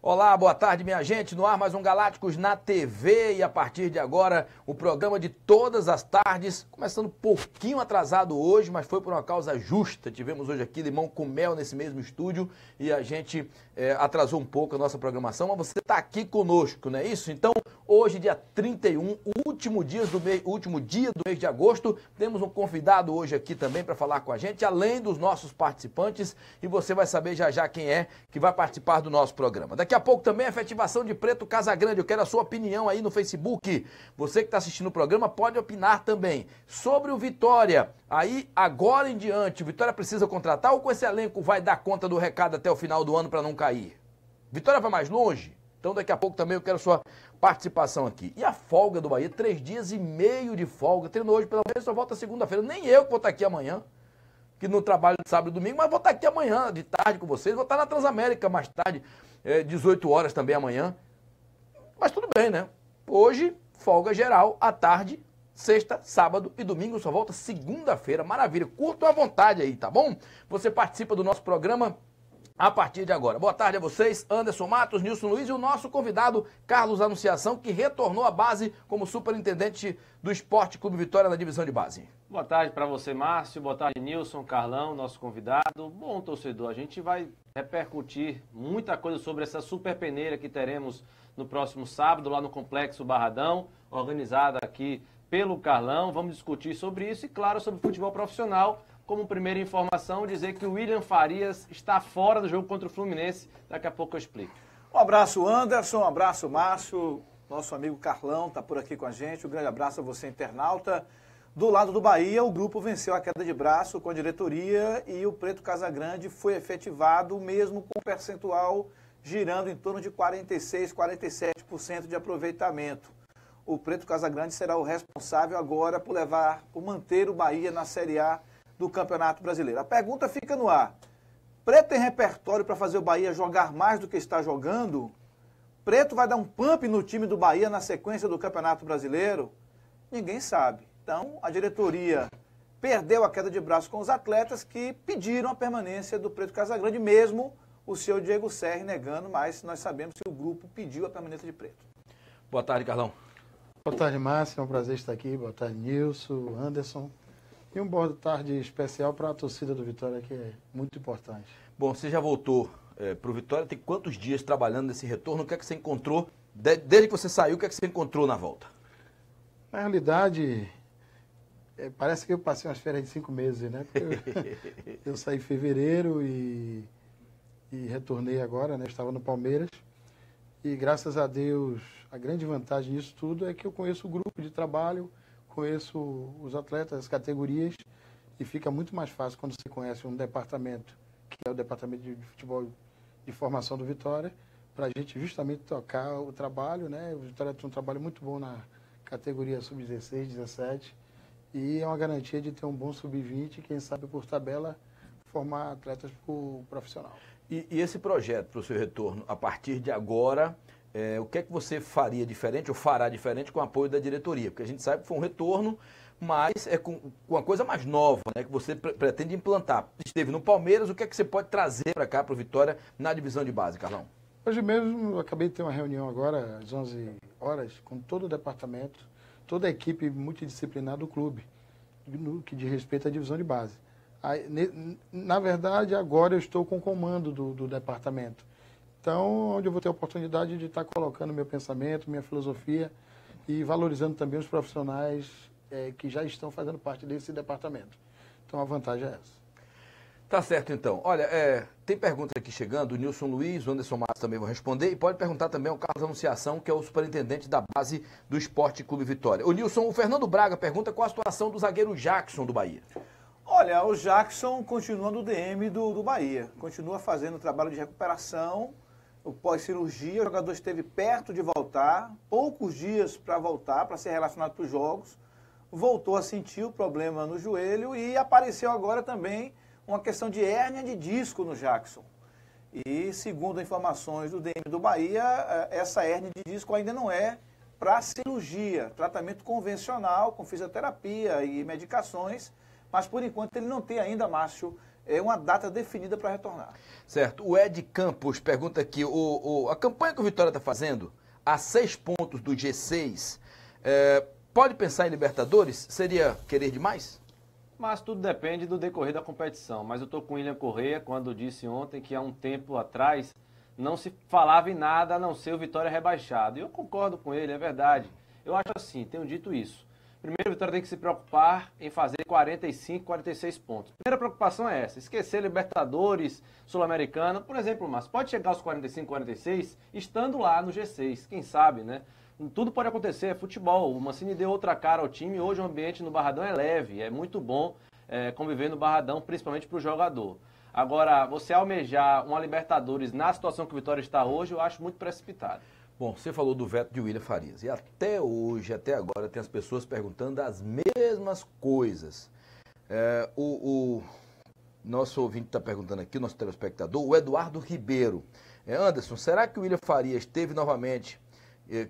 Olá, boa tarde, minha gente. No ar mais um Galácticos na TV e a partir de agora o programa de todas as tardes, começando um pouquinho atrasado hoje, mas foi por uma causa justa. Tivemos hoje aqui Limão com Mel nesse mesmo estúdio e a gente atrasou um pouco a nossa programação, mas você está aqui conosco, não é isso? Então, hoje, dia 31, último dia do mês de agosto, temos um convidado hoje aqui também para falar com a gente, além dos nossos participantes, e você vai saber já já quem é que vai participar do nosso programa. Daqui a pouco também a efetivação de Preto Casagrande. Eu quero a sua opinião aí no Facebook. Você que está assistindo o programa pode opinar também sobre o Vitória. Aí, agora em diante, o Vitória precisa contratar ou com esse elenco vai dar conta do recado até o final do ano para não cair? Vitória vai mais longe? Então daqui a pouco também eu quero a sua participação aqui. E a folga do Bahia, 3 dias e meio de folga. Treinou hoje, pelo menos só volta segunda-feira. Nem eu que vou estar aqui amanhã, que no trabalho de sábado e domingo, mas vou estar aqui amanhã, de tarde com vocês. Vou estar na Transamérica mais tarde, 18 horas também amanhã. Mas tudo bem, né? Hoje, folga geral, à tarde, sexta, sábado e domingo. Só volta segunda-feira. Maravilha. Curtam à vontade aí, tá bom? Você participa do nosso programa a partir de agora. Boa tarde a vocês, Anderson Matos, Nilson Luiz e o nosso convidado, Carlos Anunciação, que retornou à base como superintendente do Esporte Clube Vitória na divisão de base. Boa tarde para você, Márcio. Boa tarde, Nilson, Carlão, nosso convidado. Bom, torcedor, a gente vai repercutir muita coisa sobre essa super peneira que teremos no próximo sábado, lá no Complexo Barradão, organizada aqui pelo Carlão. Vamos discutir sobre isso e, claro, sobre futebol profissional. Como primeira informação, dizer que o William Farias está fora do jogo contra o Fluminense. Daqui a pouco eu explico. Um abraço, Anderson. Um abraço, Márcio. Nosso amigo Carlão está por aqui com a gente. Um grande abraço a você, internauta. Do lado do Bahia, o grupo venceu a queda de braço com a diretoria e o Preto Casagrande foi efetivado, mesmo com o percentual girando em torno de 46%, 47% de aproveitamento. O Preto Casagrande será o responsável agora por manter o Bahia na Série A do Campeonato Brasileiro. A pergunta fica no ar. Preto tem repertório para fazer o Bahia jogar mais do que está jogando? Preto vai dar um pump no time do Bahia na sequência do Campeonato Brasileiro? Ninguém sabe. Então, a diretoria perdeu a queda de braço com os atletas que pediram a permanência do Preto Casagrande, mesmo o seu Diego Serri negando, mas nós sabemos que o grupo pediu a permanência de Preto. Boa tarde, Carlão. Boa tarde, Márcio. É um prazer estar aqui. Boa tarde, Nilson, Anderson. E um boa tarde especial para a torcida do Vitória, que é muito importante. Bom, você já voltou para o Vitória, tem quantos dias trabalhando nesse retorno? O que é que você encontrou, desde que você saiu, o que é que você encontrou na volta? Na realidade, parece que eu passei umas férias de 5 meses, né? Eu saí em fevereiro e retornei agora, né? Estava no Palmeiras. E graças a Deus, a grande vantagem disso tudo é que eu conheço o grupo de trabalho, conheço os atletas, as categorias, e fica muito mais fácil quando você conhece um departamento, que é o departamento de futebol de formação do Vitória, para a gente justamente tocar o trabalho, né? O Vitória tem um trabalho muito bom na categoria sub-16, 17, e é uma garantia de ter um bom sub-20, quem sabe por tabela formar atletas para o profissional. E esse projeto para o seu retorno, a partir de agora, o que é que você faria diferente ou fará diferente com o apoio da diretoria? Porque a gente sabe que foi um retorno, mas é com uma coisa mais nova, né, que você pretende implantar. Esteve no Palmeiras, o que é que você pode trazer para cá, para o Vitória, na divisão de base, Carlão? Hoje mesmo, eu acabei de ter uma reunião agora, às 11 horas, com todo o departamento, toda a equipe multidisciplinar do clube, no que diz respeito à divisão de base. Aí, na verdade, agora eu estou com o comando do departamento. Então, onde eu vou ter a oportunidade de estar colocando meu pensamento, minha filosofia e valorizando também os profissionais que já estão fazendo parte desse departamento. Então, a vantagem é essa. Tá certo, então. Olha, tem pergunta aqui chegando, o Nilson Luiz, o Anderson Matos também vão responder, e pode perguntar também ao Carlos Anunciação, que é o superintendente da base do Esporte Clube Vitória. O Nilson, o Fernando Braga pergunta qual a situação do zagueiro Jackson do Bahia. Olha, o Jackson continua no DM do Bahia, continua fazendo trabalho de recuperação, o pós-cirurgia, o jogador esteve perto de voltar, poucos dias para voltar, para ser relacionado para os jogos, voltou a sentir o problema no joelho e apareceu agora também uma questão de hérnia de disco no Jackson. E, segundo informações do DM do Bahia, essa hérnia de disco ainda não é para cirurgia, tratamento convencional, com fisioterapia e medicações, mas por enquanto ele não tem ainda, Márcio, uma data definida para retornar. Certo. O Ed Campos pergunta aqui, a campanha que o Vitória está fazendo, a 6 pontos do G6, pode pensar em Libertadores? Seria querer demais? Mas tudo depende do decorrer da competição. Mas eu estou com o William Corrêa quando disse ontem que há um tempo atrás não se falava em nada a não ser o Vitória rebaixado. E eu concordo com ele, é verdade. Eu acho assim, tenho dito isso. Primeiro, o Vitória tem que se preocupar em fazer 45, 46 pontos. Primeira preocupação é essa, esquecer Libertadores, Sul-Americana. Por exemplo, mas pode chegar aos 45, 46 estando lá no G6, quem sabe, né? Tudo pode acontecer, é futebol. O Mancini deu outra cara ao time. Hoje o ambiente no Barradão é leve, é muito bom conviver no Barradão, principalmente para o jogador. Agora, você almejar uma Libertadores na situação que o Vitória está hoje, eu acho muito precipitado. Bom, você falou do veto de William Farias. E até hoje, até agora, tem as pessoas perguntando as mesmas coisas. O nosso ouvinte está perguntando aqui, o nosso telespectador, o Eduardo Ribeiro. Anderson, será que o William Farias teve novamente...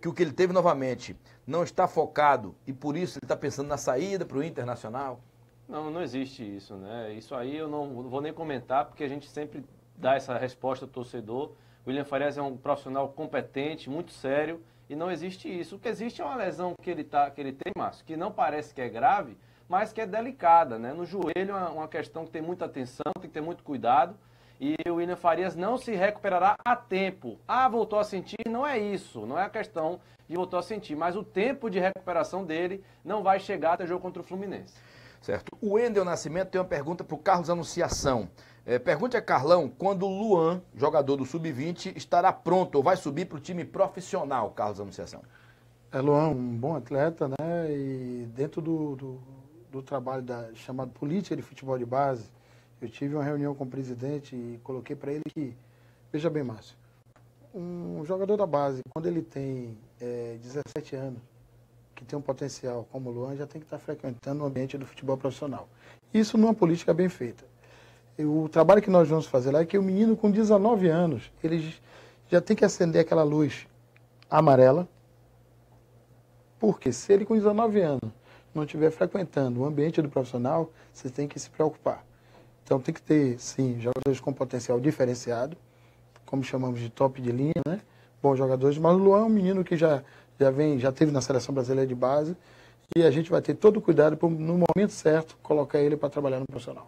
que o que ele teve novamente não está focado e por isso ele está pensando na saída para o Internacional? Não existe isso, né? Isso aí eu não vou nem comentar, porque a gente sempre dá essa resposta ao torcedor. O William Farias é um profissional competente, muito sério, e não existe isso. O que existe é uma lesão que ele tem, Márcio, que não parece que é grave, mas que é delicada, né? No joelho é uma questão que tem muita atenção, tem que ter muito cuidado. E o William Farias não se recuperará a tempo. Voltou a sentir, não é isso. Não é a questão de voltou a sentir. Mas o tempo de recuperação dele não vai chegar até o jogo contra o Fluminense. Certo. O Wendel Nascimento tem uma pergunta para o Carlos Anunciação. Pergunte a Carlão quando o Luan, jogador do Sub-20, estará pronto ou vai subir para o time profissional, Carlos Anunciação. Luan, um bom atleta, né? E dentro do trabalho chamado Política de Futebol de Base, eu tive uma reunião com o presidente e coloquei para ele que, veja bem, Márcio, um jogador da base, quando ele tem 17 anos, que tem um potencial como o Luan, já tem que estar frequentando o ambiente do futebol profissional. Isso numa política bem feita. O trabalho que nós vamos fazer lá é que o menino com 19 anos, ele já tem que acender aquela luz amarela, porque se ele com 19 anos não estiver frequentando o ambiente do profissional, você tem que se preocupar. Então tem que ter, sim, jogadores com potencial diferenciado, como chamamos de top de linha, né? Bons jogadores, mas o Luan é um menino que já teve na Seleção Brasileira de Base e a gente vai ter todo o cuidado para, no momento certo, colocar ele para trabalhar no profissional.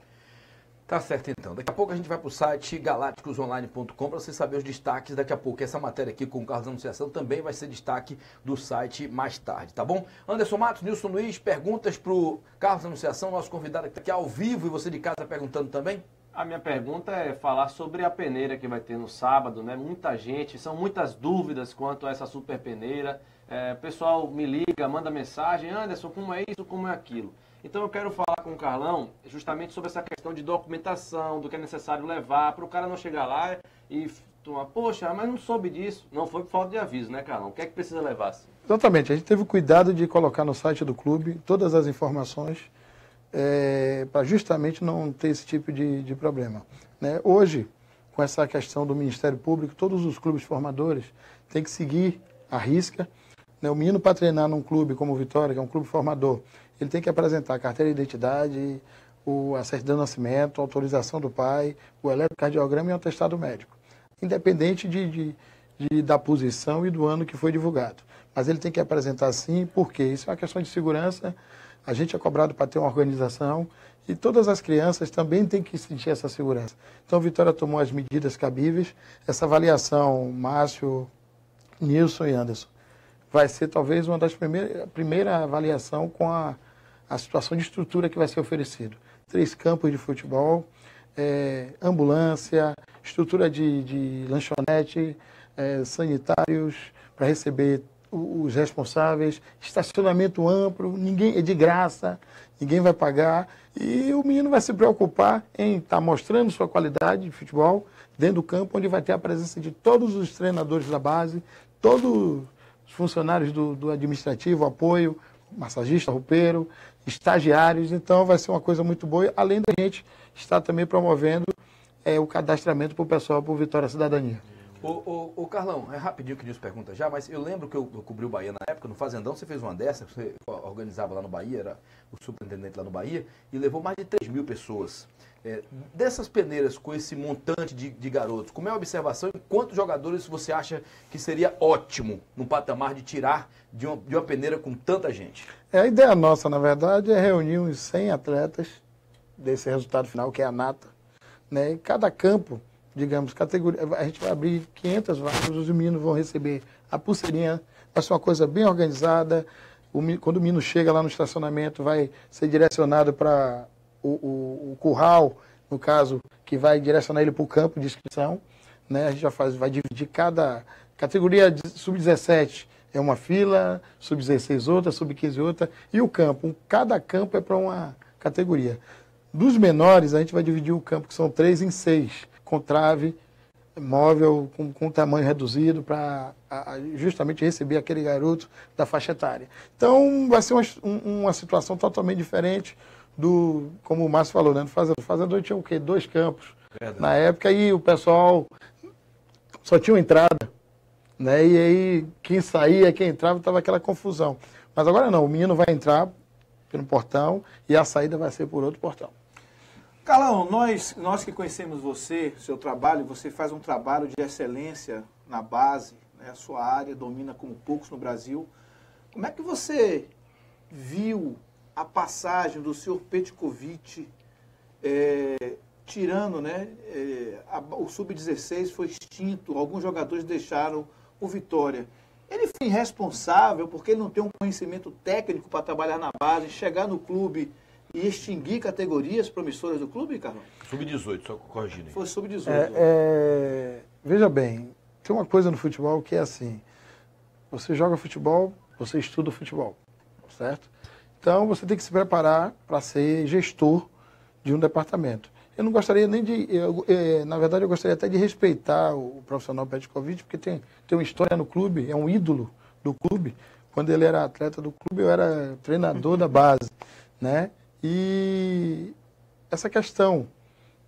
Tá certo, então. Daqui a pouco a gente vai para o site galácticosonline.com para você saber os destaques. Daqui a pouco essa matéria aqui com o Carlos Anunciação também vai ser destaque do site mais tarde, tá bom? Anderson Matos, Nilson Luiz, perguntas para o Carlos Anunciação, nosso convidado que está aqui ao vivo e você de casa perguntando também? A minha pergunta é falar sobre a peneira que vai ter no sábado, né? Muita gente, são muitas dúvidas quanto a essa super peneira. O pessoal me liga, manda mensagem, Anderson, como é isso, como é aquilo? Então eu quero falar com o Carlão justamente sobre essa questão de documentação, do que é necessário levar, para o cara não chegar lá e tomar, poxa, mas não soube disso. Não foi por falta de aviso, né, Carlão? O que é que precisa levar? Assim? Exatamente, a gente teve o cuidado de colocar no site do clube todas as informações para justamente não ter esse tipo de problema. Né? Hoje, com essa questão do Ministério Público, todos os clubes formadores têm que seguir à risca. Né? O menino para treinar num clube como o Vitória, que é um clube formador, ele tem que apresentar a carteira de identidade, a certidão de nascimento, a autorização do pai, o eletrocardiograma e o atestado médico, independente da posição e do ano que foi divulgado. Mas ele tem que apresentar sim, porque isso é uma questão de segurança, a gente é cobrado para ter uma organização e todas as crianças também têm que sentir essa segurança. Então, a Vitória tomou as medidas cabíveis, essa avaliação, Márcio, Nilson e Anderson, vai ser talvez uma das primeira avaliação com a situação de estrutura que vai ser oferecido. 3 campos de futebol, ambulância, estrutura de lanchonete, sanitários para receber os responsáveis, estacionamento amplo, ninguém é de graça, ninguém vai pagar e o menino vai se preocupar em estar mostrando sua qualidade de futebol dentro do campo, onde vai ter a presença de todos os treinadores da base, todos os funcionários do administrativo, apoio, massagista, roupeiro, estagiários, então vai ser uma coisa muito boa, além da gente estar também promovendo o cadastramento para o pessoal, para o Vitória Cidadania. Ô Carlão, é rapidinho que Nilson pergunta já, mas eu lembro que eu cobri o Bahia na época, no Fazendão, você fez uma dessa, você organizava lá no Bahia, era o superintendente lá no Bahia, e levou mais de 3.000 pessoas. Dessas peneiras com esse montante de garotos, como é a observação e quantos jogadores você acha que seria ótimo no patamar de tirar de uma peneira com tanta gente? A ideia nossa, na verdade, é reunir uns 100 atletas desse resultado final, que é a nata, né? Em cada campo, digamos, categoria, a gente vai abrir 500 vagas, os meninos vão receber a pulseirinha, vai ser uma coisa bem organizada. Quando o menino chega lá no estacionamento, vai ser direcionado para o curral, no caso, que vai direcionar ele para o campo de inscrição, né? A gente vai dividir cada categoria. Sub-17 é uma fila, sub-16 outra, sub-15 outra, e o campo. Cada campo é para uma categoria. Dos menores, a gente vai dividir o campo, que são 3 em 6, com trave, móvel, com tamanho reduzido, para justamente receber aquele garoto da faixa etária. Então, vai ser uma situação totalmente diferente como o Márcio falou, né? No Fazendão tinha o quê? 2 campos. Verdade. Na época, aí o pessoal só tinha uma entrada, né? E aí, quem saía, quem entrava, estava aquela confusão. Mas agora não, o menino vai entrar pelo portão e a saída vai ser por outro portão. Carlão, nós que conhecemos você, seu trabalho, você faz um trabalho de excelência na base, né? A sua área domina como poucos no Brasil. Como é que você viu a passagem do senhor Petkovic, tirando, né? O Sub-16 foi extinto, alguns jogadores deixaram o Vitória. Ele foi irresponsável porque ele não tem um conhecimento técnico para trabalhar na base, chegar no clube e extinguir categorias promissoras do clube, Carlão? Sub-18, só corrigindo aí. Foi sub-18. Veja bem, tem uma coisa no futebol que é assim, você joga futebol, você estuda futebol, certo? Então você tem que se preparar para ser gestor de um departamento. Eu não gostaria nem de, na verdade eu gostaria até de respeitar o profissional Petkovic, porque tem uma história no clube, é um ídolo do clube. Quando ele era atleta do clube, eu era treinador da base, né? E essa questão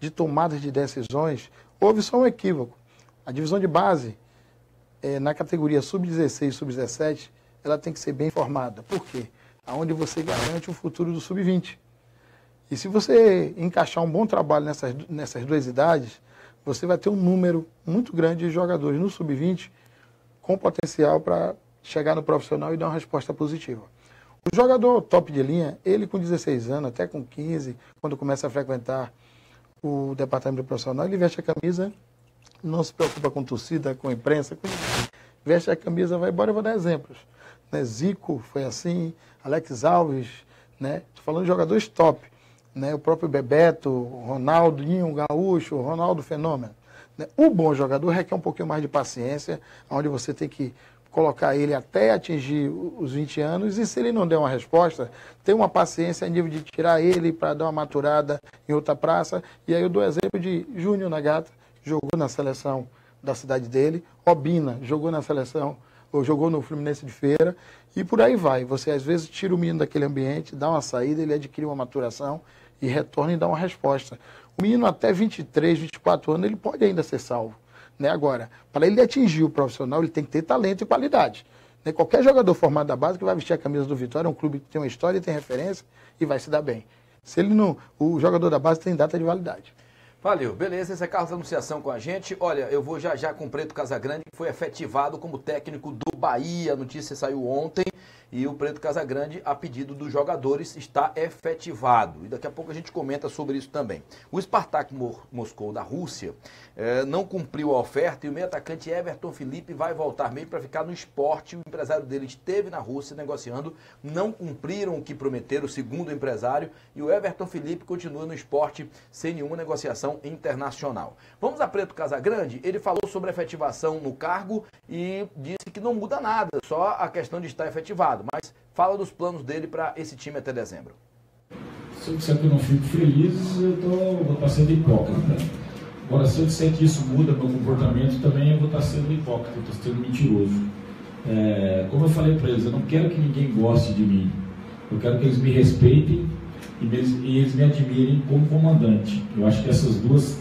de tomada de decisões, houve só um equívoco. A divisão de base, na categoria sub-16 e sub-17, ela tem que ser bem formada. Por quê? Aonde você garante o futuro do sub-20. E se você encaixar um bom trabalho nessas 2 idades, você vai ter um número muito grande de jogadores no sub-20 com potencial para chegar no profissional e dar uma resposta positiva. O jogador top de linha, ele com 16 anos, até com 15, quando começa a frequentar o departamento profissional, ele veste a camisa, não se preocupa com torcida, com imprensa, com ninguém. Veste a camisa, vai embora. Eu vou dar exemplos. Né? Zico foi assim, Alex Alves, né? Estou falando de jogadores top. Né? O próprio Bebeto, Ronaldinho Gaúcho, Ronaldo Fenômeno. Né? O bom jogador requer um pouquinho mais de paciência, onde você tem que colocar ele até atingir os 20 anos, e se ele não der uma resposta, ter uma paciência a nível de tirar ele para dar uma maturada em outra praça. E aí eu dou exemplo de Júnior Nagata, jogou na seleção da cidade dele, Obina jogou na seleção, ou jogou no Fluminense de Feira, e por aí vai. Você às vezes tira o menino daquele ambiente, dá uma saída, ele adquire uma maturação e retorna e dá uma resposta. O menino até 23, 24 anos, ele pode ainda ser salvo. Né? Agora, para ele atingir o profissional, ele tem que ter talento e qualidade. Né? Qualquer jogador formado da base que vai vestir a camisa do Vitória, é um clube que tem uma história e tem referência e vai se dar bem. Se ele não, o jogador da base tem data de validade. Valeu, beleza, esse é Carlos Anunciação com a gente. Olha, eu vou já com o Preto Casagrande, que foi efetivado como técnico do Bahia. A notícia saiu ontem e o Preto Casagrande, a pedido dos jogadores, está efetivado. E daqui a pouco a gente comenta sobre isso também. O Spartak Moscou da Rússia não cumpriu a oferta e o meio atacante Everton Felipe vai voltar mesmo para ficar no Sport. O empresário dele esteve na Rússia negociando, não cumpriram o que prometeram, segundo o empresário, e o Everton Felipe continua no Sport sem nenhuma negociação internacional. Vamos a Preto Casagrande, ele falou sobre a efetivação no cargo e disse que não muda nada, só a questão de estar efetivado, mas fala dos planos dele para esse time até dezembro. Se eu disser que eu não fico feliz, vou estar sendo hipócrita. Agora, se eu disser que isso muda meu comportamento, também eu vou estar sendo hipócrita, estou sendo mentiroso. Como eu falei para eles, eu não quero que ninguém goste de mim. Eu quero que eles me respeitem e eles me admirem como comandante. Eu acho que essas duas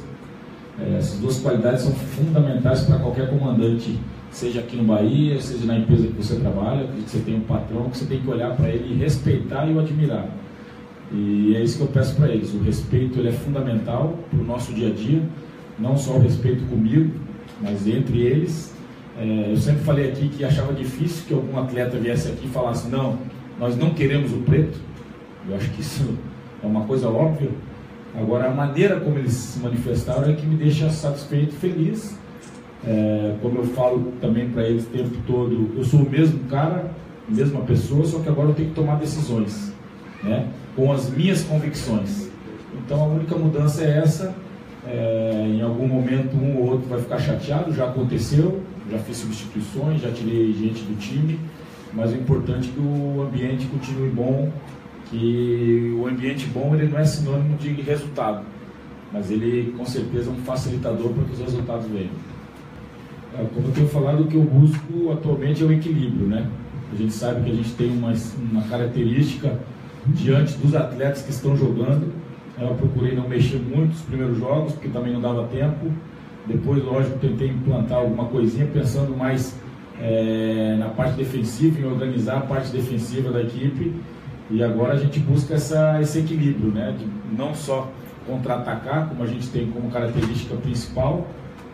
Essas duas qualidades são fundamentais para qualquer comandante, seja aqui no Bahia, seja na empresa que você trabalha, que você tem um patrão, que você tem que olhar para ele e respeitar e o admirar. E é isso que eu peço para eles. O respeito ele é fundamental para o nosso dia a dia, não só o respeito comigo, mas entre eles. Eu sempre falei aqui que achava difícil que algum atleta viesse aqui e falasse: não, nós não queremos o preto. Eu acho que isso é uma coisa óbvia. Agora, a maneira como eles se manifestaram é que me deixa satisfeito e feliz. Como eu falo também para eles o tempo todo, eu sou o mesmo cara, a mesma pessoa, só que agora eu tenho que tomar decisões, né, com as minhas convicções. Então a única mudança é essa. Em algum momento um ou outro vai ficar chateado, já aconteceu, já fiz substituições, já tirei gente do time, mas o importante é que o ambiente continue bom, que o ambiente bom ele não é sinônimo de resultado, mas ele com certeza é um facilitador para que os resultados venham. Como eu tenho falado, o que eu busco atualmente é o equilíbrio, né? A gente sabe que a gente tem uma característica diante dos atletas que estão jogando. Eu procurei não mexer muito nos primeiros jogos, porque também não dava tempo. Depois, lógico, tentei implantar alguma coisinha, pensando mais na parte defensiva, em organizar a parte defensiva da equipe. E agora a gente busca esse equilíbrio, né? De não só contra-atacar, como a gente tem como característica principal,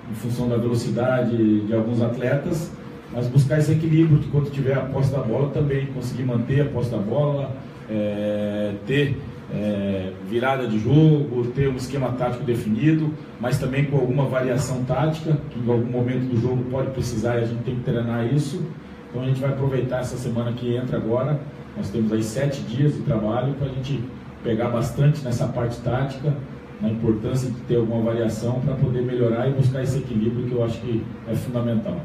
em função da velocidade de alguns atletas, mas buscar esse equilíbrio de quando tiver a posse da bola também conseguir manter a posse da bola, ter virada de jogo, ter um esquema tático definido, mas também com alguma variação tática, que em algum momento do jogo pode precisar e a gente tem que treinar isso. Então a gente vai aproveitar essa semana que entra agora, nós temos aí 7 dias de trabalho para a gente pegar bastante nessa parte tática, na importância de ter alguma variação para poder melhorar e buscar esse equilíbrio que eu acho que é fundamental.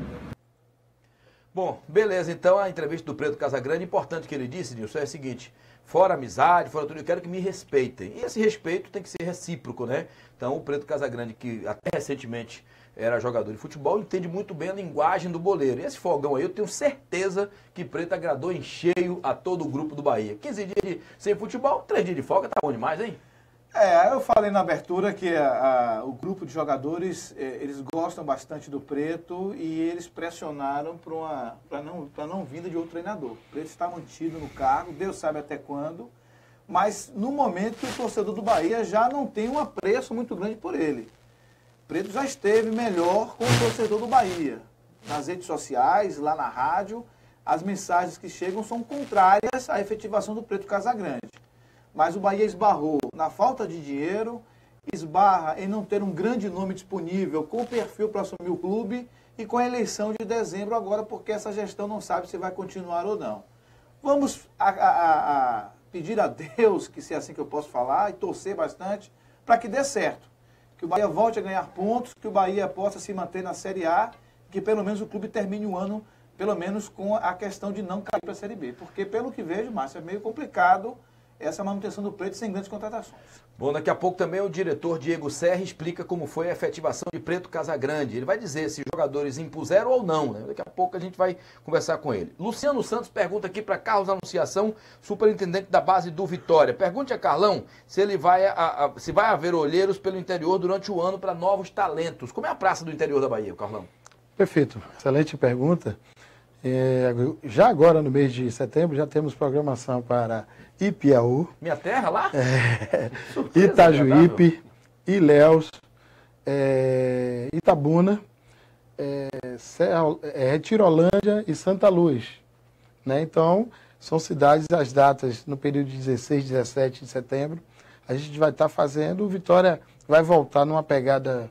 Bom, beleza, então a entrevista do Preto Casagrande, importante que ele disse, Nilson, é o seguinte: fora amizade, fora tudo, eu quero que me respeitem. E esse respeito tem que ser recíproco, né? Então o Preto Casagrande, que até recentemente era jogador de futebol, entende muito bem a linguagem do boleiro. E esse fogão aí, eu tenho certeza que Preto agradou em cheio a todo o grupo do Bahia. 15 dias sem futebol, 3 dias de folga, tá bom demais, hein? Eu falei na abertura que o grupo de jogadores, eles gostam bastante do Preto e eles pressionaram para não vinda de outro treinador. O Preto está mantido no cargo, Deus sabe até quando, mas no momento que o torcedor do Bahia já não tem um apreço muito grande por ele. O Preto já esteve melhor com o torcedor do Bahia. Nas redes sociais, lá na rádio, as mensagens que chegam são contrárias à efetivação do Preto Casagrande. Mas o Bahia esbarrou na falta de dinheiro, esbarra em não ter um grande nome disponível com perfil para assumir o clube e com a eleição de dezembro agora, porque essa gestão não sabe se vai continuar ou não. Vamos pedir a Deus, que se é assim que eu posso falar, e torcer bastante para que dê certo. Que o Bahia volte a ganhar pontos, que o Bahia possa se manter na Série A, que pelo menos o clube termine o ano, pelo menos com a questão de não cair para a Série B. Porque pelo que vejo, Márcio, é meio complicado essa manutenção do Preto sem grandes contratações. Bom, daqui a pouco também o diretor Diego Serra explica como foi a efetivação de Preto Casagrande. Ele vai dizer se os jogadores impuseram ou não, né? Daqui a pouco a gente vai conversar com ele. Luciano Santos pergunta aqui para Carlos Anunciação, superintendente da base do Vitória. Pergunte a Carlão se ele se vai haver olheiros pelo interior durante o ano para novos talentos. Como é a praça do interior da Bahia, Carlão? Perfeito, excelente pergunta. Já agora, no mês de setembro, já temos programação para Ipiaú. Minha terra lá? Itajuípe, Ilhéus, Itabuna, Retirolândia e Santa Luz. Né? Então, são cidades, as datas no período de 16, 17 de setembro, a gente vai estar fazendo. O Vitória vai voltar numa pegada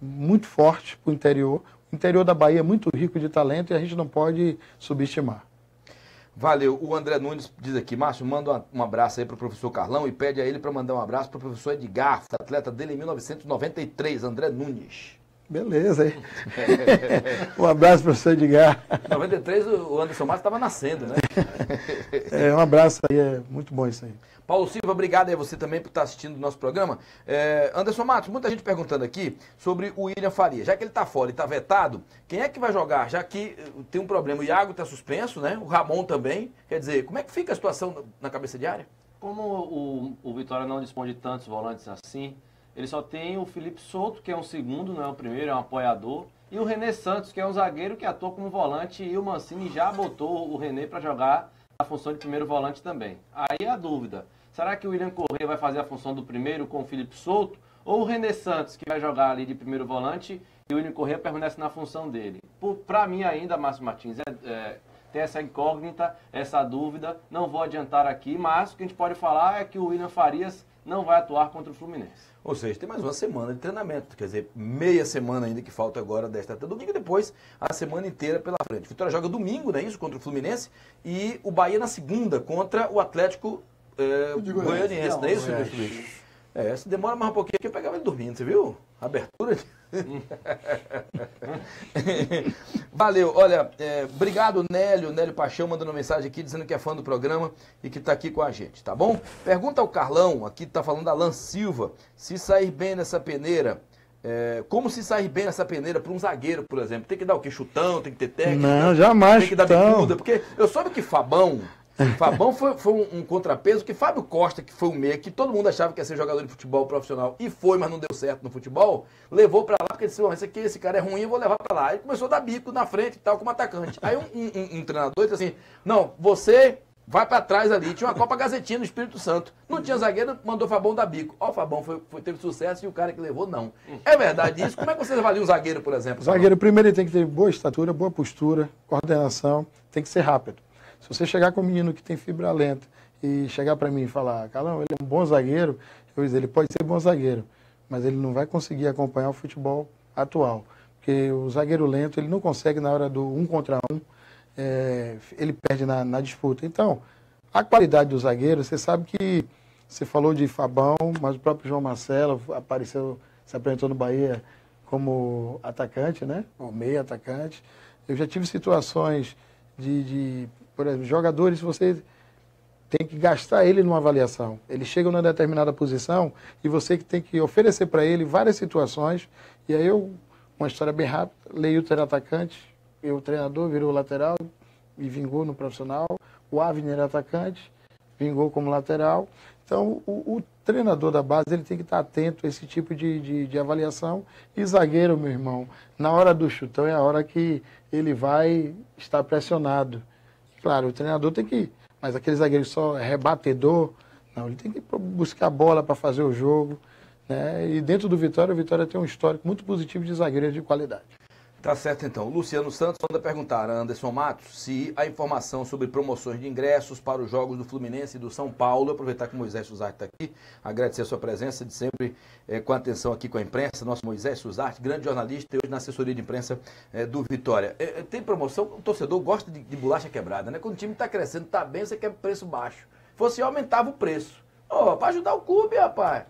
muito forte para o interior. O interior da Bahia é muito rico de talento e a gente não pode subestimar. Valeu. O André Nunes diz aqui: Márcio, manda um abraço aí para o professor Carlão e pede a ele para mandar um abraço para o professor Edgar, atleta dele em 1993, André Nunes. Beleza, hein? Um abraço, professor Edgar. Em 93 o Anderson Matos estava nascendo, né? Um abraço aí, é muito bom isso aí. Paulo Silva, obrigado aí você também por estar assistindo o nosso programa. Anderson Matos, muita gente perguntando aqui sobre o William Faria. Já que ele está fora e está vetado, quem é que vai jogar? Já que tem um problema, o Iago está suspenso, né? O Ramon também. Quer dizer, como é que fica a situação na cabeça de área? Como o Vitória não dispõe de tantos volantes assim, ele só tem o Felipe Souto, que é um segundo, não é o primeiro, é um apoiador, e o René Santos, que é um zagueiro que atua como volante, e o Mancini já botou o René para jogar a função de primeiro volante também. Aí a dúvida, será que o William Correa vai fazer a função do primeiro com o Felipe Souto, ou o René Santos, que vai jogar ali de primeiro volante, e o William Correa permanece na função dele? Para mim ainda, Márcio Martins, tem essa incógnita, essa dúvida, não vou adiantar aqui, mas o que a gente pode falar é que o William Farias não vai atuar contra o Fluminense. Ou seja, tem mais uma semana de treinamento, quer dizer, meia semana ainda que falta agora desta até domingo, e depois a semana inteira pela frente. Vitória joga domingo, né, isso, contra o Fluminense, e o Bahia na segunda contra o Atlético Goianiense, não é isso, Luiz? Se demora mais um pouquinho que eu pegava ele dormindo, você viu? Abertura. Valeu, olha, obrigado Nélio Paixão mandando mensagem aqui dizendo que é fã do programa e que está aqui com a gente, tá bom? Pergunta ao Carlão, aqui está falando Alan Silva, se sair bem nessa peneira, como se sair bem nessa peneira para um zagueiro, por exemplo? Tem que dar o quê? Chutão, tem que ter técnica? Não, jamais. Tem que dar bicuda, porque eu soube que Fabão foi um contrapeso que Fábio Costa, que foi um meia, que todo mundo achava que ia ser jogador de futebol profissional e foi, mas não deu certo no futebol, levou pra lá porque disse, esse cara é ruim, eu vou levar pra lá. Aí começou a dar bico na frente e tal, como atacante. Aí um treinador disse assim, não, você vai pra trás ali. Tinha uma Copa Gazetinha no Espírito Santo. Não tinha zagueiro, mandou o Fabão dar bico. Ó, o Fabão teve sucesso e o cara que levou, não. É verdade isso? Como é que vocês avaliam um zagueiro, por exemplo? Zagueiro, primeiro ele tem que ter boa estatura, boa postura, coordenação, tem que ser rápido. Se você chegar com um menino que tem fibra lenta e chegar para mim e falar, Carlão, ele é um bom zagueiro, eu vou dizer, ele pode ser bom zagueiro, mas ele não vai conseguir acompanhar o futebol atual. Porque o zagueiro lento, ele não consegue na hora do 1 contra 1, ele perde na disputa. Então, a qualidade do zagueiro, você sabe que você falou de Fabão, mas o próprio João Marcelo se apresentou no Bahia como atacante, né? Ou meio atacante. Eu já tive situações por exemplo, jogadores, você tem que gastar ele numa avaliação. Ele chega numa determinada posição e você que tem que oferecer para ele várias situações. E aí uma história bem rápida, Leilton era atacante, o treinador virou lateral e vingou no profissional. O Avner era atacante, vingou como lateral. Então, o treinador da base ele tem que estar atento a esse tipo de avaliação. E zagueiro, meu irmão, na hora do chutão é a hora que ele vai estar pressionado. Claro, o treinador tem que... Mas aquele zagueiro só é rebatedor, não, ele tem que buscar a bola para fazer o jogo. Né? E dentro do Vitória, o Vitória tem um histórico muito positivo de zagueiros de qualidade. Tá certo, então. Luciano Santos manda perguntar a Anderson Matos se a informação sobre promoções de ingressos para os jogos do Fluminense e do São Paulo, aproveitar que o Moisés Suzarte está aqui, agradecer a sua presença de sempre com atenção aqui com a imprensa, nosso Moisés Suzarte, grande jornalista e hoje na assessoria de imprensa do Vitória. Tem promoção, o torcedor gosta de bolacha quebrada, né? Quando o time está crescendo, está bem, você quer preço baixo. Fosse aumentava o preço. Para ajudar o clube, rapaz.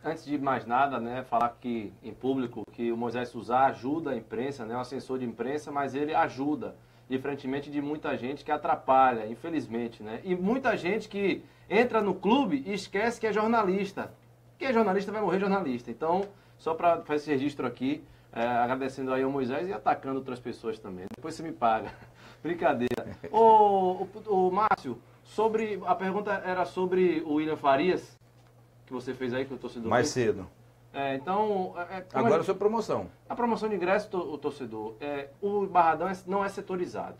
Antes de mais nada, né, falar aqui em público que o Moisés Suzá ajuda a imprensa, né, um assessor de imprensa, mas ele ajuda, diferentemente de muita gente que atrapalha, infelizmente, né? E muita gente que entra no clube e esquece que é jornalista. Quem é jornalista vai morrer jornalista. Então, só para fazer esse registro aqui, agradecendo aí ao Moisés e atacando outras pessoas também. Depois você me paga. Brincadeira. Ô Márcio, a pergunta era sobre o William Farias, que você fez aí, que o torcedor... Mais cedo. Então... Agora sobre promoção. A promoção de ingresso, o torcedor, o Barradão não é setorizado,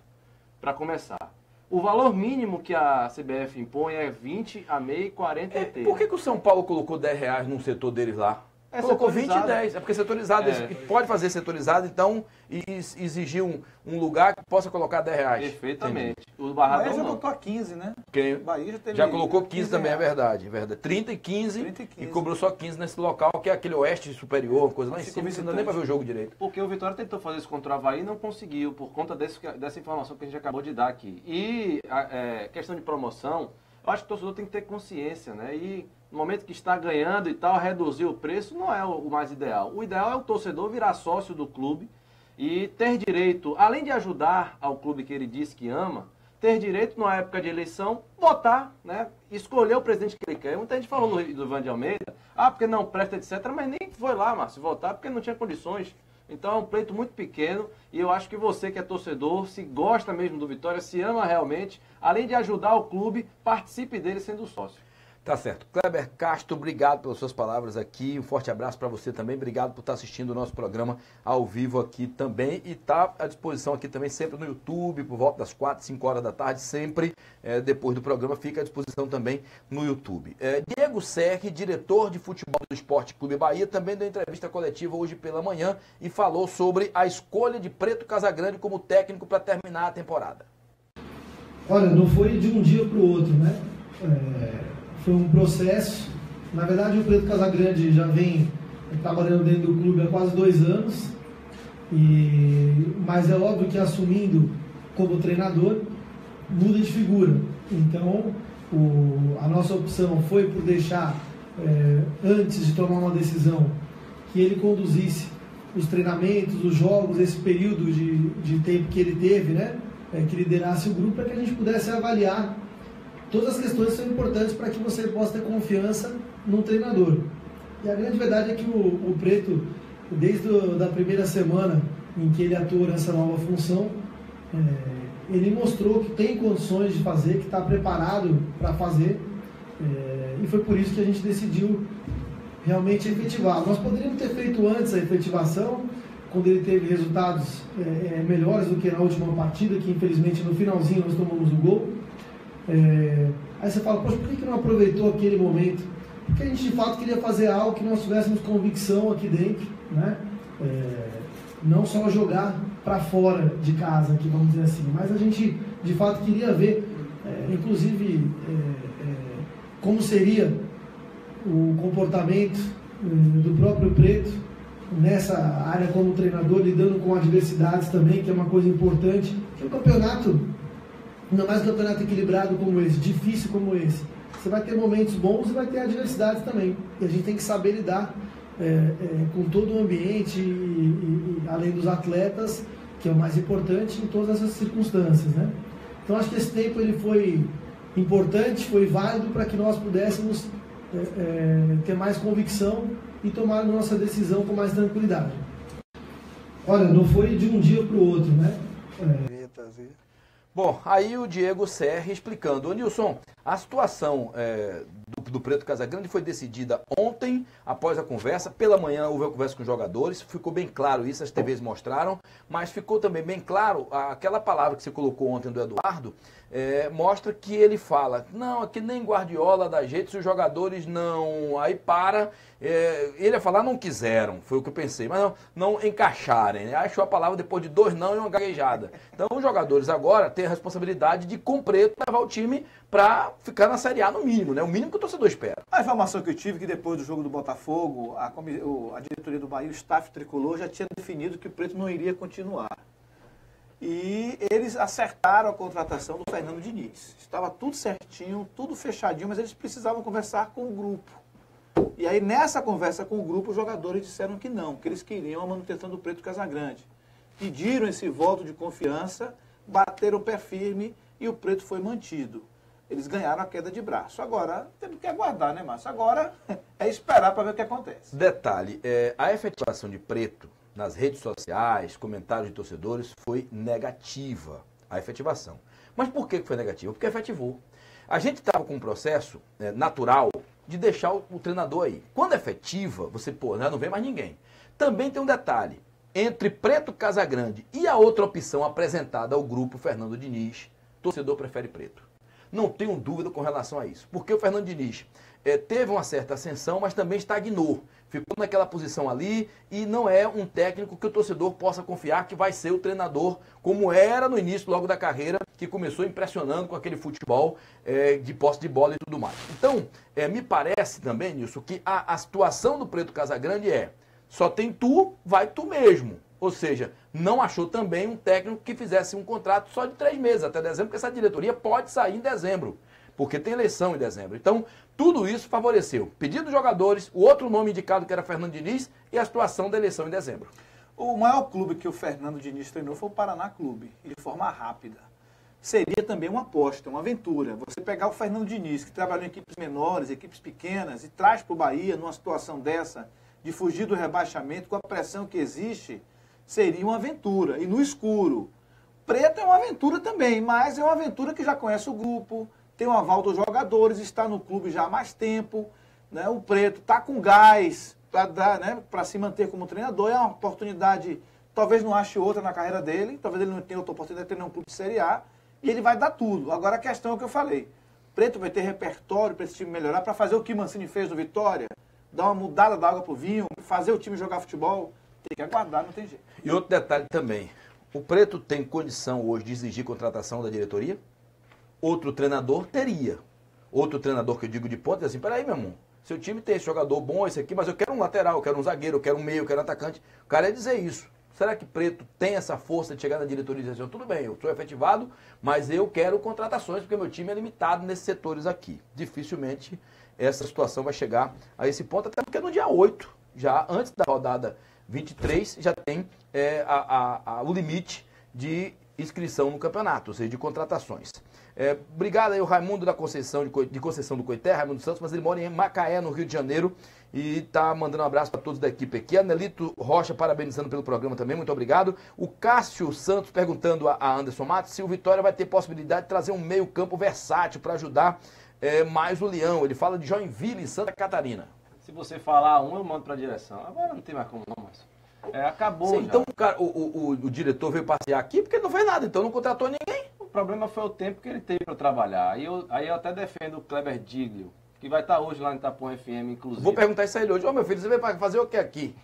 para começar. O valor mínimo que a CBF impõe é 20, a meia e 40 ET. Por que o São Paulo colocou R$10 num setor deles lá? Colocou 20 e 10. É porque setorizado, pode fazer setorizado, então, e exigir um lugar que possa colocar R$10. Perfeitamente. Entendi. O Barradão já botou a 15, né? O Bahia já teve... Já colocou 15 também, é verdade. 30 e 15, e cobrou só 15 nesse local, que é aquele oeste superior, coisa lá em cima, não dá nem para ver o jogo direito. Porque o Vitória tentou fazer isso contra o Avaí e não conseguiu, por conta dessa informação que a gente acabou de dar aqui. E questão de promoção, eu acho que o torcedor tem que ter consciência, né? E no momento que está ganhando e tal, reduzir o preço não é o mais ideal. O ideal é o torcedor virar sócio do clube e ter direito, além de ajudar ao clube que ele diz que ama, ter direito, na época de eleição, votar, né? Escolher o presidente que ele quer. Muita gente falou do Ivan de Almeida, porque não presta, etc., mas nem foi lá, Márcio, votar porque não tinha condições. Então é um pleito muito pequeno e eu acho que você que é torcedor, se gosta mesmo do Vitória, se ama realmente, além de ajudar o clube, participe dele sendo sócio. Tá certo. Kleber Castro, obrigado pelas suas palavras aqui. Um forte abraço para você também. Obrigado por estar assistindo o nosso programa ao vivo aqui também. E tá à disposição aqui também sempre no YouTube, por volta das 4, 5 horas da tarde, sempre depois do programa, fica à disposição também no YouTube. Diego Serri, diretor de futebol do Esporte Clube Bahia, também deu entrevista coletiva hoje pela manhã e falou sobre a escolha de Preto Casagrande como técnico para terminar a temporada. Olha, não foi de um dia para o outro, né? Foi um processo. Na verdade, o Preto Casagrande já vem trabalhando dentro do clube há quase 2 anos, mas é óbvio que assumindo como treinador, muda de figura. Então, a nossa opção foi por deixar, antes de tomar uma decisão, que ele conduzisse os treinamentos, os jogos, esse período de tempo que ele teve, né? Que liderasse o grupo, para que a gente pudesse avaliar todas as questões que são importantes para que você possa ter confiança no treinador. E a grande verdade é que o Preto, desde a primeira semana em que ele atuou nessa nova função, ele mostrou que tem condições de fazer, que está preparado para fazer, e foi por isso que a gente decidiu realmente efetivar. Nós poderíamos ter feito antes a efetivação, quando ele teve resultados melhores do que na última partida, que infelizmente no finalzinho nós tomamos o gol. Aí você fala, poxa, por que não aproveitou aquele momento? Porque a gente de fato queria fazer algo que nós tivéssemos convicção aqui dentro, né? Não só jogar para fora de casa, aqui, vamos dizer assim, mas a gente de fato queria ver, inclusive, como seria o comportamento do próprio Preto nessa área como treinador, lidando com adversidades também, que é uma coisa importante. Que o campeonato, ainda mais um campeonato equilibrado como esse, difícil como esse, você vai ter momentos bons e vai ter adversidades também. E a gente tem que saber lidar com todo o ambiente e além dos atletas, que é o mais importante em todas essas circunstâncias, né? Então acho que esse tempo ele foi importante, foi válido para que nós pudéssemos ter mais convicção e tomar a nossa decisão com mais tranquilidade. Olha, não foi de um dia para o outro, né? Bom, aí o Diego Serri explicando. Ô Nilson, a situação do Preto Casagrande foi decidida ontem, após a conversa. Pela manhã houve a conversa com os jogadores, ficou bem claro isso, as TVs mostraram, mas ficou também bem claro, aquela palavra que você colocou ontem do Eduardo, mostra que ele fala, não, aqui nem Guardiola dá jeito se os jogadores não... Aí ele ia falar, não quiseram, foi o que eu pensei, mas não encaixarem. Achou a palavra depois de 2 não e uma gaguejada. Então os jogadores agora têm a responsabilidade de, com o Preto, levar o time para ficar na Série A no mínimo, né? O mínimo que o torcedor espera. A informação que eu tive é que depois do jogo do Botafogo, a diretoria do Bahia, o staff tricolor, já tinha definido que o Preto não iria continuar. E eles acertaram a contratação do Fernando Diniz. Estava tudo certinho, tudo fechadinho, mas eles precisavam conversar com o grupo. E aí, nessa conversa com o grupo, os jogadores disseram que não, que eles queriam a manutenção do Preto Casagrande. Pediram esse voto de confiança, bateram o pé firme e o Preto foi mantido. Eles ganharam a queda de braço. Agora, temos que aguardar, né, Márcio? Agora é esperar para ver o que acontece. Detalhe, a efetivação de Preto nas redes sociais, comentários de torcedores, foi negativa, a efetivação. Mas por que foi negativa? Porque efetivou. A gente estava com um processo natural de deixar o treinador aí. Quando efetiva, você, já não vê mais ninguém. Também tem um detalhe, entre Preto Casagrande e a outra opção apresentada ao grupo Fernando Diniz, o torcedor prefere Preto. Não tenho dúvida com relação a isso, porque o Fernando Diniz teve uma certa ascensão, mas também estagnou. Ficou naquela posição ali e não é um técnico que o torcedor possa confiar que vai ser o treinador como era no início logo da carreira, que começou impressionando com aquele futebol de posse de bola e tudo mais. Então, me parece também, Nilson, que a situação do Preto Casagrande só tem tu, vai tu mesmo. Ou seja, não achou também um técnico que fizesse um contrato só de 3 meses até dezembro, porque essa diretoria pode sair em dezembro, porque tem eleição em dezembro. Então, tudo isso favoreceu. Pedido dos jogadores, o outro nome indicado que era Fernando Diniz e a situação da eleição em dezembro. O maior clube que o Fernando Diniz treinou foi o Paraná Clube, e de forma rápida. Seria também uma aposta, uma aventura. Você pegar o Fernando Diniz, que trabalhou em equipes menores, equipes pequenas, e traz para o Bahia, numa situação dessa, de fugir do rebaixamento, com a pressão que existe, seria uma aventura. E no escuro. Preto é uma aventura também, mas é uma aventura que já conhece o grupo, tem o aval dos jogadores, está no clube já há mais tempo, né? O Preto está com gás para se manter como treinador, é uma oportunidade, talvez não ache outra na carreira dele, talvez ele não tenha outra oportunidade de treinar um clube de Série A, e ele vai dar tudo. Agora a questão é o que eu falei, Preto vai ter repertório para esse time melhorar, para fazer o que Mancini fez no Vitória, dar uma mudada da água pro vinho, fazer o time jogar futebol, tem que aguardar, não tem jeito. E outro detalhe também, o Preto tem condição hoje de exigir contratação da diretoria? Outro treinador teria. Outro treinador que eu digo de ponta, diz assim, peraí, meu irmão, seu time tem esse jogador bom, esse aqui, mas eu quero um lateral, eu quero um zagueiro, eu quero um meio, eu quero um atacante. O cara ia dizer isso. Será que Preto tem essa força de chegar na diretoria e dizer assim, tudo bem, eu sou efetivado, mas eu quero contratações, porque meu time é limitado nesses setores aqui. Dificilmente essa situação vai chegar a esse ponto, até porque no dia 8, já antes da rodada 23, já tem o limite de inscrição no campeonato, ou seja, de contratações. Obrigado aí o Raimundo da Conceição, de Conceição do Coité, Raimundo Santos, mas ele mora em Macaé, no Rio de Janeiro, e está mandando um abraço para todos da equipe aqui. A Nelito Rocha parabenizando pelo programa também, muito obrigado. O Cássio Santos perguntando a Anderson Matos se o Vitória vai ter possibilidade de trazer um meio campo versátil para ajudar mais o Leão. Ele fala de Joinville e Santa Catarina. Se você falar um, eu mando para a direção. Agora não tem mais como não, mas acabou. Sim, já. então o diretor veio passear aqui porque ele não fez nada, então não contratou ninguém. O problema foi o tempo que ele teve para trabalhar. Aí eu até defendo o Kleber Diglio, que vai estar hoje lá no Itapuã FM, inclusive. Vou perguntar isso a ele hoje. Ô, meu filho, você veio fazer o que aqui?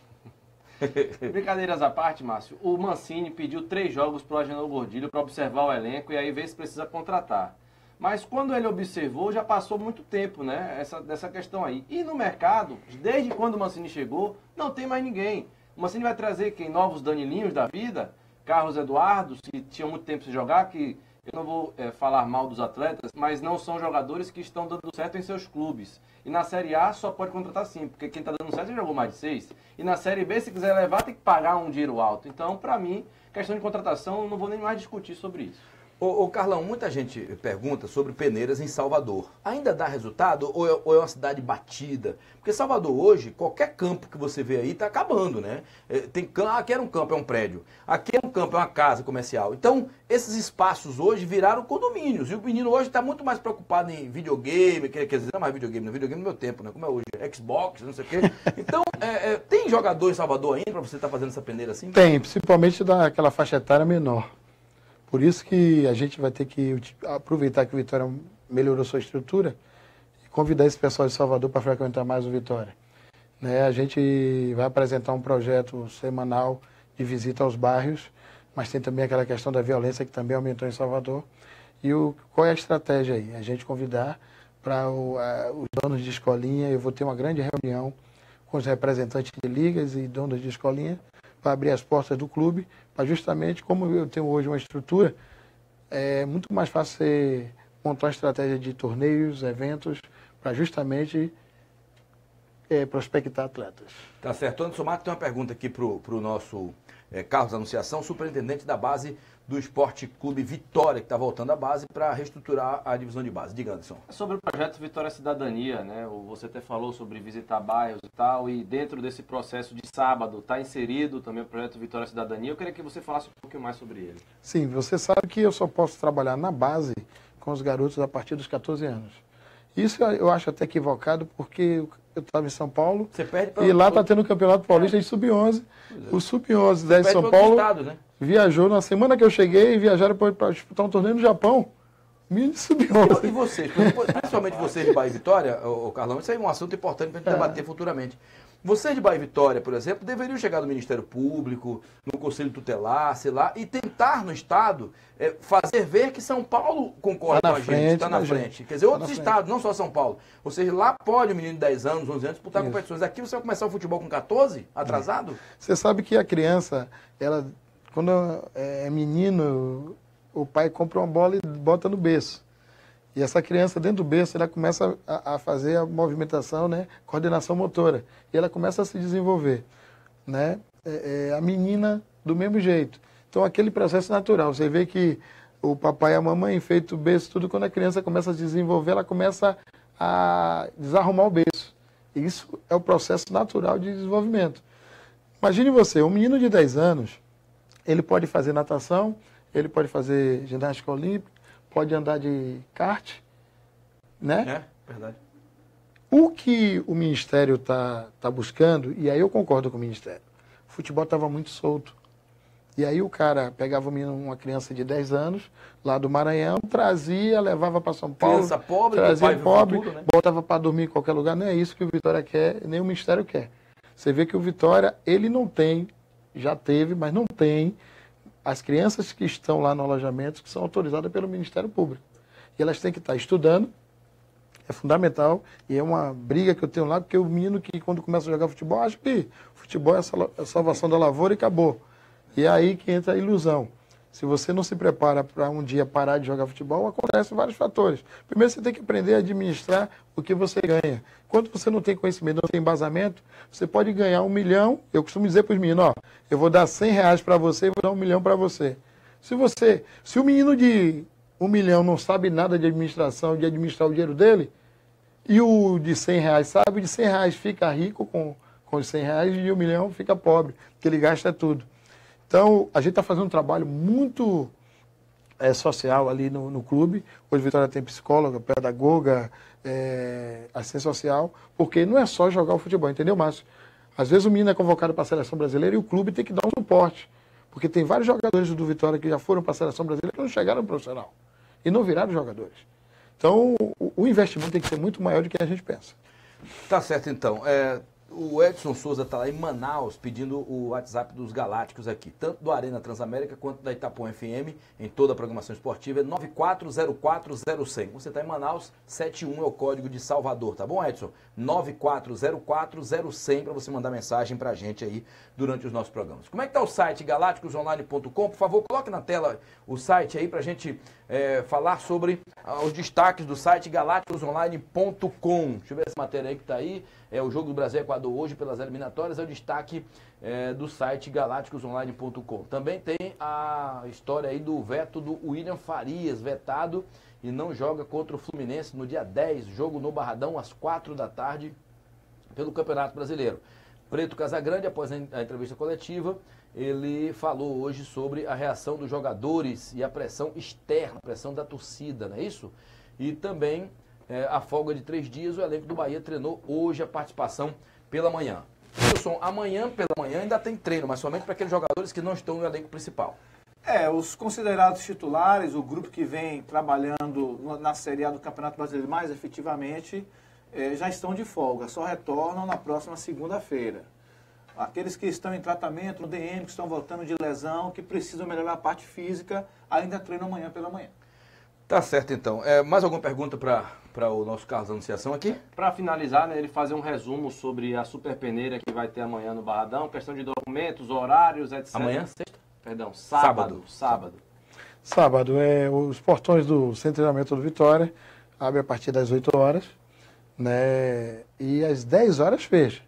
Brincadeiras à parte, Márcio, o Mancini pediu 3 jogos para o Agenor Gordilho para observar o elenco e aí ver se precisa contratar. Mas quando ele observou, já passou muito tempo, né? Dessa questão aí. E no mercado, desde quando o Mancini chegou, não tem mais ninguém. O Mancini vai trazer quem? Novos Danilinhos da vida? Carlos Eduardo, que tinha muito tempo sem jogar, que eu não vou falar mal dos atletas, mas não são jogadores que estão dando certo em seus clubes. E na Série A só pode contratar 5, porque quem está dando certo já jogou mais de 6. E na Série B, se quiser levar, tem que pagar um dinheiro alto. Então, para mim, questão de contratação, eu não vou nem mais discutir sobre isso. Ô Carlão, muita gente pergunta sobre peneiras em Salvador. Ainda dá resultado ou é uma cidade batida? Porque Salvador hoje, qualquer campo que você vê aí está acabando, né? Aqui era um campo, é um prédio. Aqui é um campo, é uma casa comercial. Então, esses espaços hoje viraram condomínios. E o menino hoje está muito mais preocupado em videogame, quer dizer, não é mais videogame, não é videogame no meu tempo, né? Como é hoje? Xbox, não sei o quê. Então, tem jogador em Salvador ainda para você estar fazendo essa peneira assim? Tem, principalmente daquela faixa etária menor. Por isso que a gente vai ter que aproveitar que o Vitória melhorou sua estrutura e convidar esse pessoal de Salvador para frequentar mais o Vitória. Né? A gente vai apresentar um projeto semanal de visita aos bairros, mas tem também aquela questão da violência que também aumentou em Salvador. E qual é a estratégia aí? A gente convidar para os donos de escolinha, eu vou ter uma grande reunião com os representantes de ligas e donos de escolinha, para abrir as portas do clube, para justamente, como eu tenho hoje uma estrutura, é muito mais fácil você montar uma estratégia de torneios, eventos, para justamente prospectar atletas. Tá certo. Anderson Matos tem uma pergunta aqui para o nosso Carlos Anunciação, superintendente da base do Esporte Clube Vitória, que está voltando à base para reestruturar a divisão de base. Diga, Anderson. Sobre o projeto Vitória Cidadania, né? Você até falou sobre visitar bairros e tal, e dentro desse processo de sábado está inserido também o projeto Vitória Cidadania. Eu queria que você falasse um pouquinho mais sobre ele. Sim, você sabe que eu só posso trabalhar na base com os garotos a partir dos 14 anos. Isso eu acho até equivocado, porque eu estava em São Paulo e lá está tendo o Campeonato Paulista de Sub-11. O Sub-11 da São Paulo estado, né? Viajou na semana que eu cheguei e viajaram para disputar um torneio no Japão. Menino de Sub-11. E vocês, principalmente vocês de Bahia e Vitória, Carlão, isso aí é um assunto importante para a gente debater futuramente. Vocês de Bahia e Vitória, por exemplo, deveriam chegar no Ministério Público, no Conselho Tutelar, sei lá, e tentar no Estado fazer ver que São Paulo concorre com a gente, está na frente. Quer dizer, outros estados, não só São Paulo. Ou seja, lá pode o menino de 10 anos, 11 anos, disputar competições. Aqui você vai começar o futebol com 14, atrasado? Você sabe que a criança, quando é menino, o pai compra uma bola e bota no berço. E essa criança, dentro do berço, ela começa a fazer a movimentação, né? Coordenação motora. E ela começa a se desenvolver. Né? A menina, do mesmo jeito. Então, aquele processo natural. Você vê que o papai e a mamãe feito o berço, tudo, quando a criança começa a se desenvolver, ela começa a desarrumar o berço. E isso é o processo natural de desenvolvimento. Imagine você, um menino de 10 anos, ele pode fazer natação, ele pode fazer ginástica olímpica, pode andar de kart, né? Verdade. O que o Ministério tá buscando, e aí eu concordo com o Ministério, o futebol estava muito solto. E aí o cara pegava uma criança de 10 anos, lá do Maranhão, trazia, levava para São Paulo, Criança pobre, trazia pobre, tudo, né? botava para dormir em qualquer lugar. Não é isso que o Vitória quer, nem o Ministério quer. Você vê que o Vitória, ele não tem, já teve, mas não tem as crianças que estão lá no alojamento que são autorizadas pelo Ministério Público. E elas têm que estar estudando, é fundamental, e é uma briga que eu tenho lá, porque o menino que quando começa a jogar futebol, acha que futebol é a salvação da lavoura e acabou. E é aí que entra a ilusão. Se você não se prepara para um dia parar de jogar futebol, acontecem vários fatores. Primeiro você tem que aprender a administrar o que você ganha. Quando você não tem conhecimento, não tem embasamento, você pode ganhar 1 milhão. Eu costumo dizer para os meninos, ó, eu vou dar R$100 para você e vou dar 1 milhão para você. Se o menino de 1 milhão não sabe nada de administração, de administrar o dinheiro dele, e o de R$100 sabe, o de R$100 fica rico com os R$100 e o 1 milhão fica pobre, porque ele gasta tudo. Então, a gente está fazendo um trabalho muito social ali no clube. Hoje, Vitória tem psicóloga, pedagoga, assistência social, porque não é só jogar o futebol, entendeu, Márcio? Às vezes o menino é convocado para a seleção brasileira e o clube tem que dar um suporte, porque tem vários jogadores do Vitória que já foram para a seleção brasileira que não chegaram no profissional e não viraram jogadores. Então, o investimento tem que ser muito maior do que a gente pensa. Tá certo, então. O Edson Souza está lá em Manaus pedindo o WhatsApp dos Galácticos aqui, tanto do Arena Transamérica quanto da Itapuã FM, em toda a programação esportiva, é 94040100. Você está em Manaus, 71 é o código de Salvador, tá bom, Edson? 94040100 para você mandar mensagem para a gente aí durante os nossos programas. Como é que está o site galácticosonline.com? Por favor, coloque na tela o site aí para a gente falar sobre os destaques do site galácticosonline.com. Deixa eu ver essa matéria aí que está aí. O jogo do Brasil Equador hoje pelas eliminatórias, é o destaque do site galácticosonline.com. Também tem a história aí do veto do William Farias, vetado e não joga contra o Fluminense no dia 10, jogo no Barradão às 4 da tarde pelo Campeonato Brasileiro. Preto Casagrande, após a entrevista coletiva, ele falou hoje sobre a reação dos jogadores e a pressão externa, a pressão da torcida, não é isso? E também a folga de 3 dias, o elenco do Bahia treinou hoje a participação pela manhã. Wilson, amanhã pela manhã ainda tem treino, mas somente para aqueles jogadores que não estão no elenco principal. Os considerados titulares, o grupo que vem trabalhando na Série A do Campeonato Brasileiro mais efetivamente, já estão de folga, só retornam na próxima segunda-feira. Aqueles que estão em tratamento, no DM, que estão voltando de lesão, que precisam melhorar a parte física, ainda treinam amanhã pela manhã. Tá certo, então. Mais alguma pergunta para o nosso Carlos Anunciação aqui? Para finalizar, né, ele fazer um resumo sobre a super peneira que vai ter amanhã no Barradão, questão de documentos, horários, etc. Amanhã, sexta? Perdão, sábado. Sábado, os portões do Centro de Treinamento do Vitória abrem a partir das 8 horas, né, e às 10 horas fecha.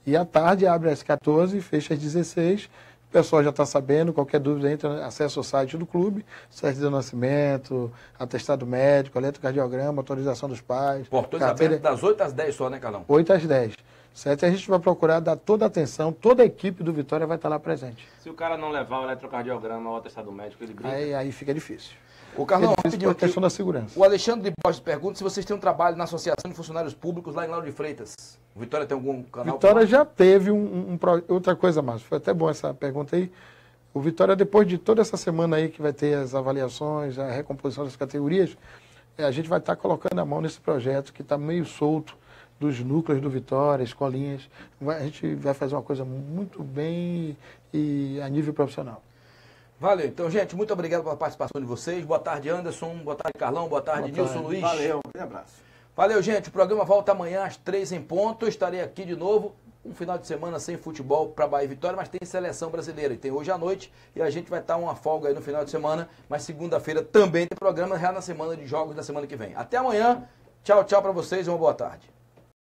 E à tarde abre às 14 e fecha às 16. O pessoal já está sabendo, qualquer dúvida, entra, acessa o site do clube, certidão de nascimento, atestado médico, eletrocardiograma, autorização dos pais. Portões abertos das 8 às 10 só, né, Carlão? 8 às 10. Certo? E a gente vai procurar dar toda a atenção, toda a equipe do Vitória vai estar lá presente. Se o cara não levar o eletrocardiograma ou o atestado médico, ele brinca. Aí fica difícil. O Carlão, a questão da segurança. O Alexandre de Borges pergunta se vocês têm um trabalho na Associação de Funcionários Públicos lá em Lauro de Freitas. O Vitória tem algum canal? Vitória já teve outra coisa, Márcio. Foi até bom essa pergunta aí. O Vitória, depois de toda essa semana aí que vai ter as avaliações, a recomposição das categorias, a gente vai estar colocando a mão nesse projeto que está meio solto dos núcleos do Vitória, escolinhas. A gente vai fazer uma coisa muito bem e a nível profissional. Valeu. Então, gente, muito obrigado pela participação de vocês. Boa tarde, Anderson. Boa tarde, Carlão. Boa tarde, Nilson Luiz. Valeu, um grande abraço. Valeu, gente. O programa volta amanhã às 3 em ponto. Eu estarei aqui de novo. Um final de semana sem futebol para Bahia e Vitória, mas tem seleção brasileira. E tem hoje à noite. E a gente vai estar uma folga aí no final de semana. Mas segunda-feira também tem programa já na semana de jogos da semana que vem. Até amanhã. Tchau, tchau para vocês e uma boa tarde.